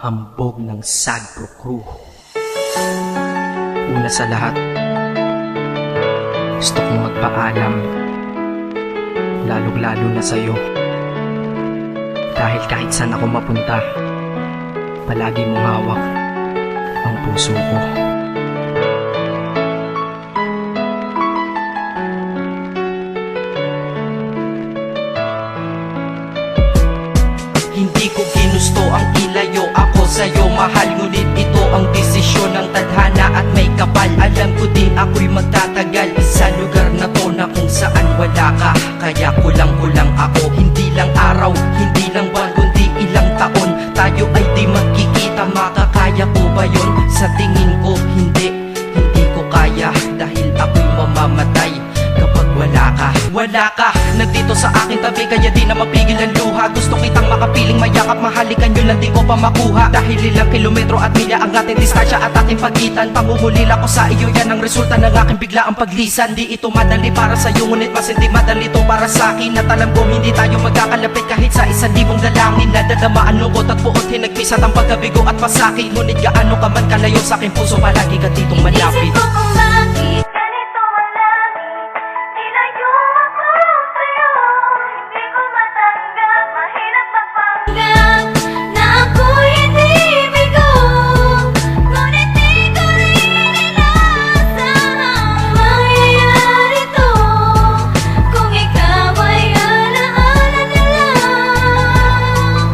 hambog ng Sagpro Crew. Una sa lahat, gusto kong magpaalam, lalong-lalo na sa'yo. Dahil kahit saan ako mapunta, palagi mong hawak ang puso ko. Hindi ko ginusto ang ilayo ako sa'yo, mahal. Ngunit ito ang desisyon ng tadhana at may kapal. Alam ko di ako'y magtatagal sa lugar na to na kung saan wala ka. Kaya kulang-kulang ako, hindi lang araw, hindi lang buwan, kundi ilang taon. Tayo ay di magkikita, makakaya ko ba yun? Sa tingin ko hindi ko kaya. Dahil ako'y mamamatay kapag wala ka. Wala ka, nandito sa aking tabi, kaya di na mapigil ang luha. Gusto kitang makapiling, mayakap, mahalikan, yun lang di ko pa makuha. Dahil ilang kilometro at milya ang ating distansya at ating pagitan. Pangungulila ko sa iyo, yan ang resulta ng aking biglaang paglisan. Di ito madali para sa'yo, ngunit mas hindi madali to para sa'kin. At alam ko hindi tayo magkakalapit kahit sa 1,000 dalangin. Nadadamaan lungkot at puot, hinagpisat ang pagkabigo at pasakit. Ngunit gaano ka man kalayo sa aking puso, palagi ka ditong malapit. Isip ko kung bakit ganito ang langit, nilayo ako sa'yo. Hindi ko matanggap, mahirap magpanggap na ako'y hindi bigo. Ngunit di ko rin inasahang mangyayari to. Kung ikaw ay alaala na lang,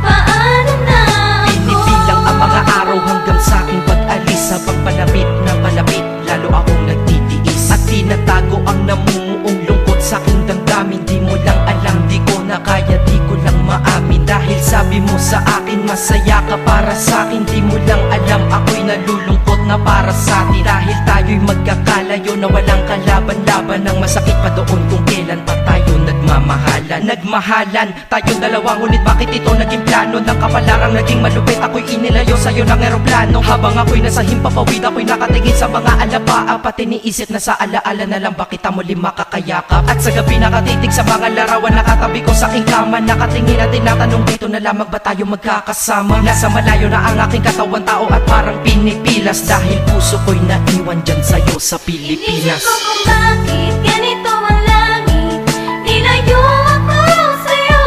paano na ako? Pinipilang ang mga araw hanggang sa aking pag-alis. Sa pagpalapit na palapit, lalo akong nagtitiis. At tinatago ang namumuong lungkot sa aking damdamin. Di mo lang alam, di ko na kaya, di ko lang maamin. Dahil sabi mo sa akin, masaya ka para sa akin. Di mo lang alam, ako'y nalulungkot na para sa atin. Dahil tayo'y magkakalayo na walang kalaban-laban. Ang masakit pa doon kung kailan pa tayo nagmamahalan. Nagmahalan, tayong dalawa, ngunit bakit ito naging plano? Ng kapalarang naging malupit, ako'y inilayo sa'yo ng eroplano. Habang ako'y nasa himpapawid, ako'y nakatingin sa mga alapaa. Pati niisip na sa alaala na lang, bakit muli makakayakap? At sa gabi nakatitig sa mga larawan, nakatabi ko sa aking kama. Nakatingin at tinatanong, dito na lamang ba tayo magkakasama? Nasa malayo na ang aking katawan, tao at parang pinipilas. Dahil puso ko'y naiwan dyan sa'yo sa Pilipinas. Inisip ko kung bakit ganito ang langit, nilayo ako sa'yo.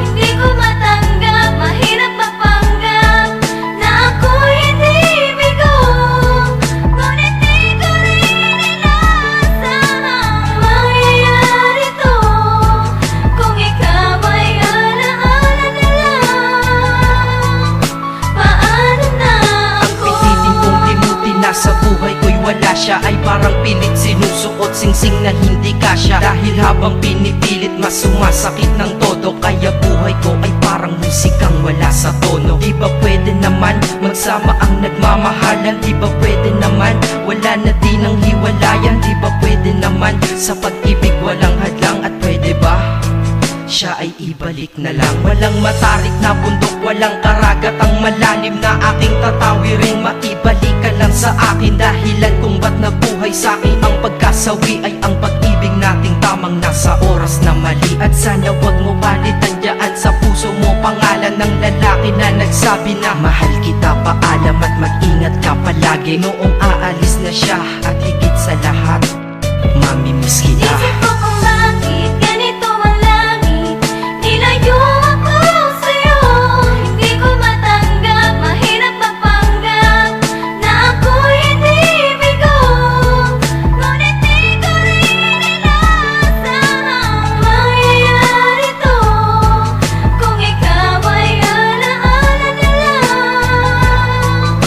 Hindi ko matanggap, mahirap magpanggap na ako'y hindi bigo. Ngunit di ko rin inasahang mangyayari to. Kung ikaw ay alaala na lang, paano na Ang ako? pilitin kong limutin na sa buhay ko'y wala siya, ay parang pilit sinusuot, singsing na hindi kasya. Dahil habang pinipilit, mas sumasakit ng todo. Kaya buhay ko ay parang musikang wala sa tono. Di ba pwede naman magsama ang nagmamahalan? Di ba pwede naman wala na din ang hiwalayan? Di ba pwede naman sa pag-ibig walang hadlang? At pwede ba siya ay ibalik na lang? Walang matarik na bundok, walang karagat ang malalim na aking tatawiring. Maibalik ka lang sa akin, dahilan kung ba't nabuhay sa akin ang pagkasawi ay ang pag-ibig nating tamang nasa oras na mali. At sana wag mo palitan dyan sa puso mo pangalan ng lalaki na nagsabi na mahal kita, paalam at mag-ingat ka palagi. Noong aalis na siya at higit sa lahat, mamimiss kita. Isip ko kung bakit ganito ang langit, nilayo ako sa'yo. Hindi ko matanggap, mahirap magpanggap na ako'y hindi bigo. Ngunit di ko rin inasahang mangyayari to. Kung ikaw ay alaala na lang,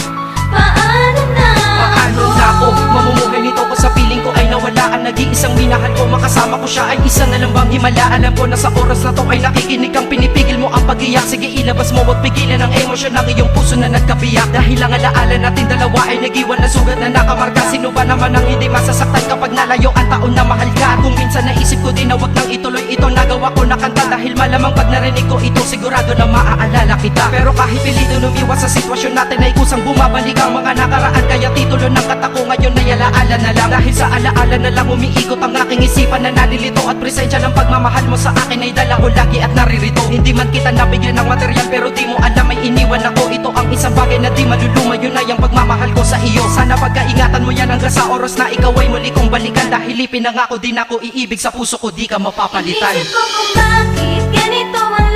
paano na Paano na ako mamumuhay nito ko sa piling ko ay nawala ang nag-iisang minahal ko? Makasama ko siya ay isa na lang bang himala? Alam ko na sa oras na to ay nakikinig kang pinipigil mo ang pag-iyak. Sige ilabas mo, wag pigilan ang emosyon ng iyong puso na nagkabiyak. Dahil ang alaala natin dalawa ay nag-iwan na sugat na nakamarka. Sino ba naman ang hindi masasaktan kapag nalayo ang taon na mahal ka? Kung minsan naisip ko din na wag nang ituloy ito. Nagawa ko na kanta dahil malamang pag narinig ko ito, sigurado na maaalala kita. Pero kahit pilito lumiwas sa sitwasyon natin ay kusang bumabalik ang mga nakaraan. Kaya titulo ng kata ko ngayon ay alaala na lang. Dahil sa alaala na lang umiikot ang aking isipan na nalilito. At presensya ng pagmamahal mo sa akin ay dala ko lagi at naririto. Hindi man kita nabigyan ng material pero di mo alam ay iniwan ako. Ito ang isang bagay na di maluluma, yun ay ang pagmamahal ko sa iyo. Sana pagkaingatan mo yan hanggang sa oras na ikaw ay muli kong balikan. Dahil ipinangako din ako iibig sa puso ko, di ka mapapalitan. Isip ko kung bakit ganito ang